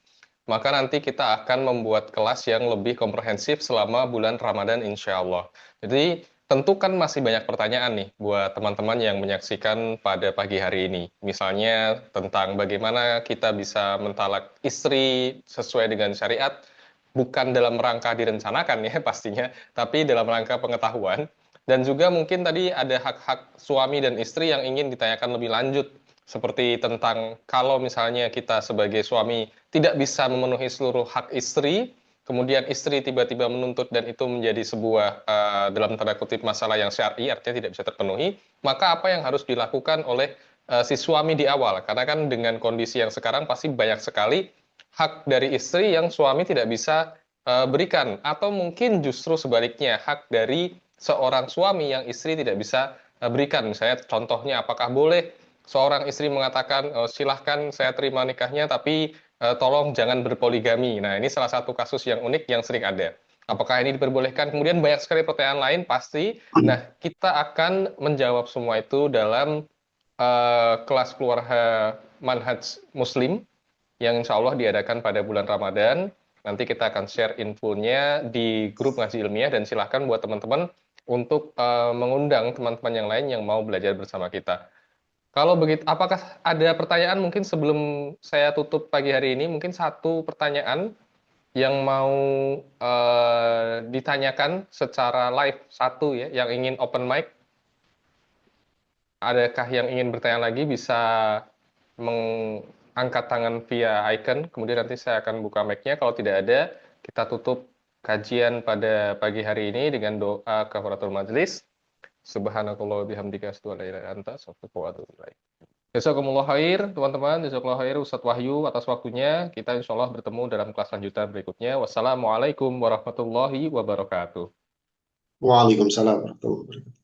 maka nanti kita akan membuat kelas yang lebih komprehensif selama bulan Ramadan insya Allah. Jadi tentu kan masih banyak pertanyaan nih buat teman-teman yang menyaksikan pada pagi hari ini. Misalnya tentang bagaimana kita bisa mentalak istri sesuai dengan syariat, bukan dalam rangka direncanakan ya pastinya, tapi dalam rangka pengetahuan. Dan juga mungkin tadi ada hak-hak suami dan istri yang ingin ditanyakan lebih lanjut, seperti tentang kalau misalnya kita sebagai suami tidak bisa memenuhi seluruh hak istri, kemudian istri tiba-tiba menuntut dan itu menjadi sebuah dalam tanda kutip masalah yang syar'i, artinya tidak bisa terpenuhi, maka apa yang harus dilakukan oleh si suami di awal? Karena kan dengan kondisi yang sekarang pasti banyak sekali hak dari istri yang suami tidak bisa berikan, atau mungkin justru sebaliknya hak dari seorang suami yang istri tidak bisa berikan. Misalnya contohnya, apakah boleh seorang istri mengatakan silahkan saya terima nikahnya tapi tolong jangan berpoligami. Nah, ini salah satu kasus yang unik yang sering ada. Apakah ini diperbolehkan? Kemudian banyak sekali pertanyaan lain pasti. Nah, kita akan menjawab semua itu dalam kelas keluarga manhaj muslim yang insya Allah diadakan pada bulan Ramadan. Nanti kita akan share infonya di grup ngaji ilmiah dan silahkan buat teman-teman untuk mengundang teman-teman yang lain yang mau belajar bersama kita. Kalau begitu, apakah ada pertanyaan mungkin sebelum saya tutup pagi hari ini? Mungkin satu pertanyaan yang mau ditanyakan secara live, satu ya, yang ingin open mic. Adakah yang ingin bertanya lagi bisa mengangkat tangan via icon, kemudian nanti saya akan buka mic-nya. Kalau tidak ada, kita tutup kajian pada pagi hari ini dengan doa kafaratul majlis. Subhanakallah bihamdika asyhadu an la ilaha illa anta astaghfiruka wa atubu ilaik. Jazakumullah khair, teman-teman. Jazakumullah khair Ustadz Wahyu atas waktunya. Kita insya Allah bertemu dalam kelas lanjutan berikutnya. Wassalamualaikum warahmatullahi wabarakatuh. Waalaikumsalam warahmatullahi wabarakatuh.